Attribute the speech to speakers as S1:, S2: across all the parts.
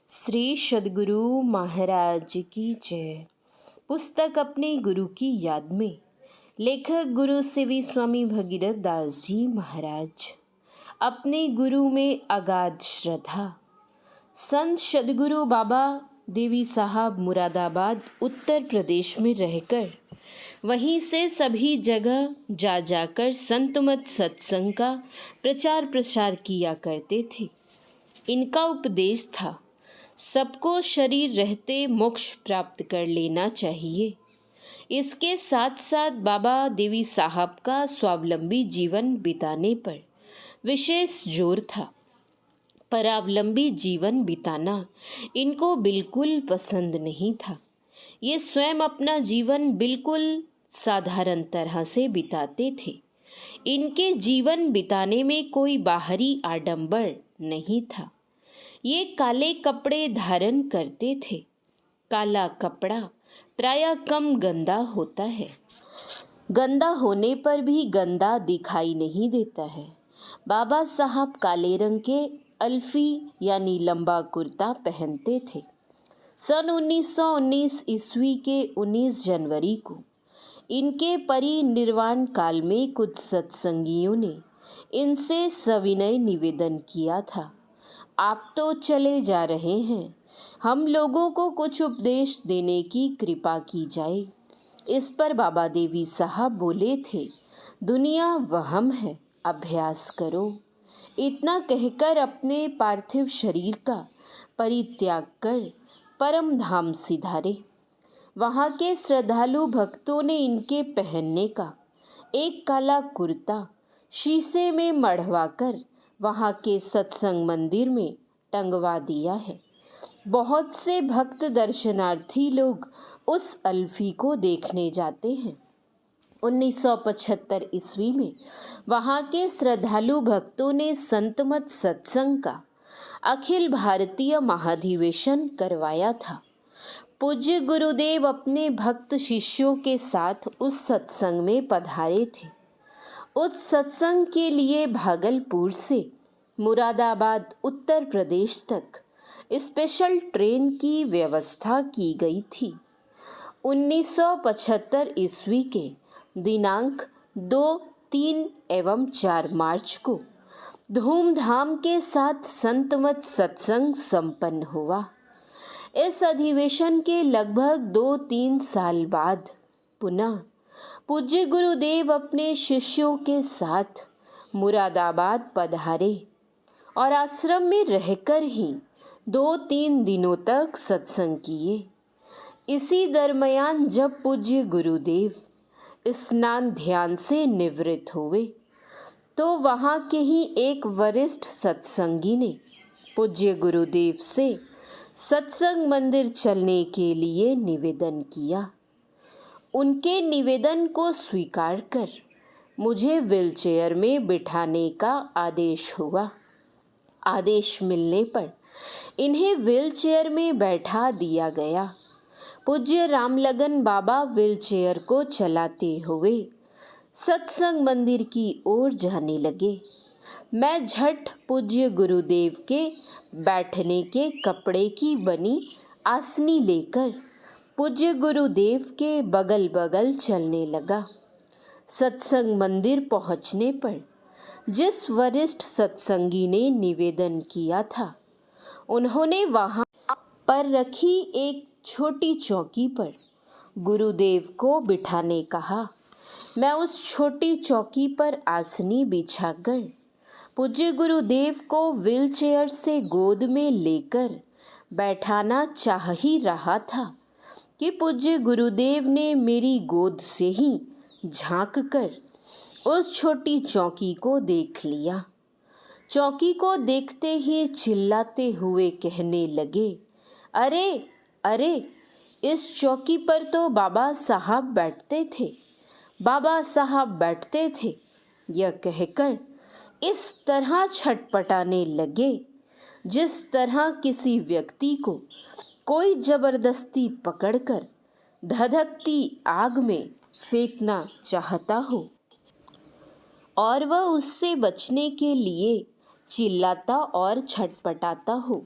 S1: श्री सद्गुरु महाराज की जय। पुस्तक अपने गुरु की याद में, लेखक गुरु सेवी स्वामी भगीरथ दास जी महाराज। अपने गुरु में अगाध श्रद्धा। संत सद्गुरु बाबा देवी साहब मुरादाबाद उत्तर प्रदेश में रहकर वहीं से सभी जगह जा जाकर संतमत सत्संग का प्रचार प्रसार किया करते थे। इनका उपदेश था, सबको शरीर रहते मोक्ष प्राप्त कर लेना चाहिए। इसके साथ साथ बाबा देवी साहब का स्वावलंबी जीवन बिताने पर विशेष जोर था। परावलंबी जीवन बिताना इनको बिल्कुल पसंद नहीं था। ये स्वयं अपना जीवन बिल्कुल साधारण तरह से बिताते थे। इनके जीवन बिताने में कोई बाहरी आडंबर नहीं था। ये काले कपड़े धारण करते थे। काला कपड़ा प्रायः कम गंदा होता है, गंदा होने पर भी गंदा दिखाई नहीं देता है। बाबा साहब काले रंग के अल्फी यानी लंबा कुर्ता पहनते थे। सन 1919 ईस्वी के 19 जनवरी को इनके परिनिर्वाण काल में कुछ सत्संगियों ने इनसे सविनय निवेदन किया था, आप तो चले जा रहे हैं, हम लोगों को कुछ उपदेश देने की कृपा की जाए। इस पर बाबा देवी साहब बोले थे, दुनिया वहम है, अभ्यास करो। इतना कहकर अपने पार्थिव शरीर का परित्याग कर परम धाम सिधारे। वहाँ के श्रद्धालु भक्तों ने इनके पहनने का एक काला कुर्ता शीशे में मढ़वाकर वहाँ के सत्संग मंदिर में टंगवा दिया है। बहुत से भक्त दर्शनार्थी लोग उस अल्फी को देखने जाते हैं। 1975 ईस्वी में वहाँ के श्रद्धालु भक्तों ने संतमत सत्संग का अखिल भारतीय महाधिवेशन करवाया था। पूज्य गुरुदेव अपने भक्त शिष्यों के साथ उस सत्संग में पधारे थे। उस सत्संग के लिए भागलपुर से मुरादाबाद उत्तर प्रदेश तक स्पेशल ट्रेन की व्यवस्था की गई थी। 1975 ईस्वी के दिनांक 2, 3 एवं 4 मार्च को धूमधाम के साथ संतमत सत्संग संपन्न हुआ। इस अधिवेशन के लगभग 2-3 साल बाद पुनः पूज्य गुरुदेव अपने शिष्यों के साथ मुरादाबाद पधारे और आश्रम में रहकर ही 2-3 दिनों तक सत्संग किए। इसी दरमियान जब पूज्य गुरुदेव स्नान ध्यान से निवृत्त हुए तो वहाँ के ही एक वरिष्ठ सत्संगी ने पूज्य गुरुदेव से सत्संग मंदिर चलने के लिए निवेदन किया। उनके निवेदन को स्वीकार कर मुझे व्हीलचेयर में बिठाने का आदेश हुआ। आदेश मिलने पर इन्हें व्हीलचेयर में बैठा दिया गया। पूज्य रामलगन बाबा व्हीलचेयर को चलाते हुए सत्संग मंदिर की ओर जाने लगे। मैं झट पूज्य गुरुदेव के बैठने के कपड़े की बनी आसनी लेकर पूज्य गुरुदेव के बगल बगल चलने लगा। सत्संग मंदिर पहुंचने पर जिस वरिष्ठ सत्संगी ने निवेदन किया था, उन्होंने वहां पर रखी एक छोटी चौकी पर गुरुदेव को बिठाने कहा। मैं उस छोटी चौकी पर आसनी बिछाकर पूज्य गुरुदेव को व्हीलचेयर से गोद में लेकर बैठाना चाह ही रहा था कि पूज्य गुरुदेव ने मेरी गोद से ही झांक कर उस छोटी चौकी को देख लिया। चौकी को देखते ही चिल्लाते हुए कहने लगे, अरे अरे, इस चौकी पर तो बाबा साहब बैठते थे, बाबा साहब बैठते थे। यह कहकर इस तरह छटपटाने लगे जिस तरह किसी व्यक्ति को कोई जबरदस्ती पकड़कर धधकती आग में फेंकना चाहता हो और वह उससे बचने के लिए चिल्लाता और छटपटाता हो।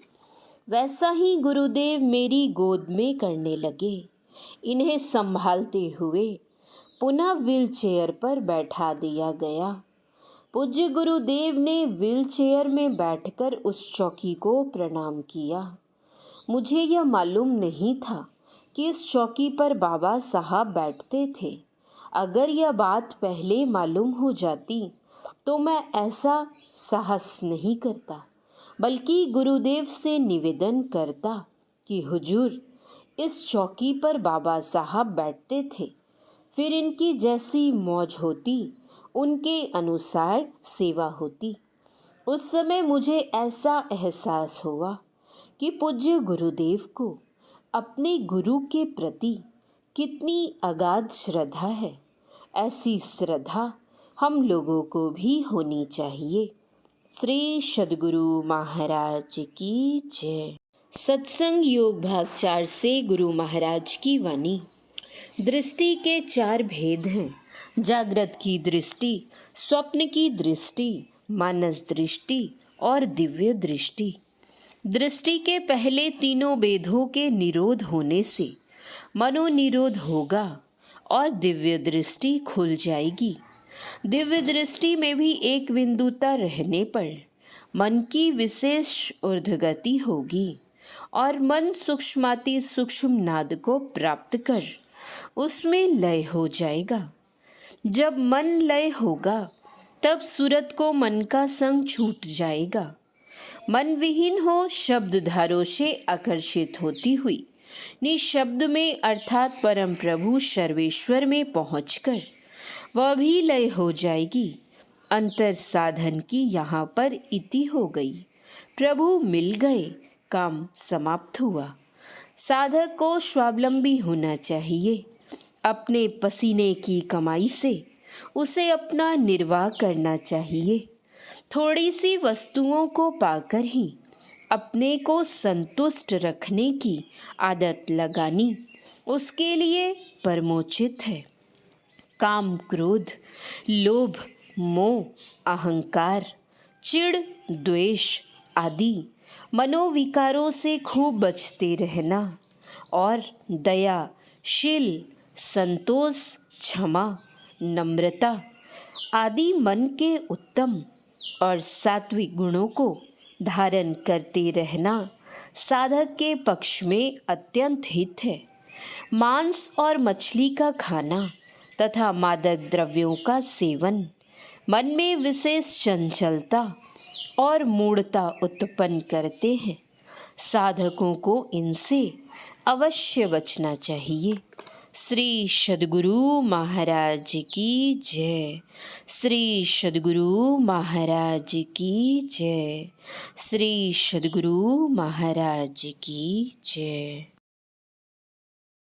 S1: वैसा ही गुरुदेव मेरी गोद में करने लगे। इन्हें संभालते हुए पुनः व्हील चेयर पर बैठा दिया गया। पूज्य गुरुदेव ने व्हील चेयर में बैठकर उस चौकी को प्रणाम किया। मुझे यह मालूम नहीं था कि इस चौकी पर बाबा साहब बैठते थे। अगर यह बात पहले मालूम हो जाती तो मैं ऐसा साहस नहीं करता, बल्कि गुरुदेव से निवेदन करता कि हुजूर, इस चौकी पर बाबा साहब बैठते थे, फिर इनकी जैसी मौज होती उनके अनुसार सेवा होती। उस समय मुझे ऐसा एहसास हुआ कि पूज्य गुरुदेव को अपने गुरु के प्रति कितनी अगाध श्रद्धा है। ऐसी श्रद्धा हम लोगों को भी होनी चाहिए। श्री सद्गुरु महाराज की जय। सत्संग योग भाग 4 से गुरु महाराज की वाणी। दृष्टि के 4 भेद हैं। जागृत की दृष्टि, स्वप्न की दृष्टि, मानस दृष्टि और दिव्य दृष्टि। दृष्टि के पहले तीनों भेदों के निरोध होने से मनोनिरोध होगा और दिव्य दृष्टि खुल जाएगी। दिव्य दृष्टि में भी एक बिंदुता रहने पर मन की विशेष ऊर्ध्वगति होगी और मन सूक्ष्माति सूक्ष्म नाद को प्राप्त कर उसमें लय हो जाएगा। जब मन लय होगा तब सूरत को मन का संग छूट जाएगा। मन विहीन हो शब्दधारों से आकर्षित होती हुई निशब्द में अर्थात परम प्रभु सर्वेश्वर में पहुंचकर वह भी लय हो जाएगी। अंतर साधन की यहाँ पर इति हो गई। प्रभु मिल गए, काम समाप्त हुआ। साधक को स्वावलंबी होना चाहिए। अपने पसीने की कमाई से उसे अपना निर्वाह करना चाहिए। थोड़ी सी वस्तुओं को पाकर ही अपने को संतुष्ट रखने की आदत लगानी उसके लिए परमोचित है। काम, क्रोध, लोभ, मोह, अहंकार, चिढ़, द्वेष आदि मनोविकारों से खूब बचते रहना और दया, शील, संतोष, क्षमा, नम्रता आदि मन के उत्तम और सात्विक गुणों को धारण करते रहना साधक के पक्ष में अत्यंत हित है। मांस और मछली का खाना तथा मादक द्रव्यों का सेवन मन में विशेष चंचलता और मूढ़ता उत्पन्न करते हैं। साधकों को इनसे अवश्य बचना चाहिए। श्री सद्गुरु महाराज की जय। श्री सद्गुरु महाराज की जय। श्री सद्गुरु महाराज की जय।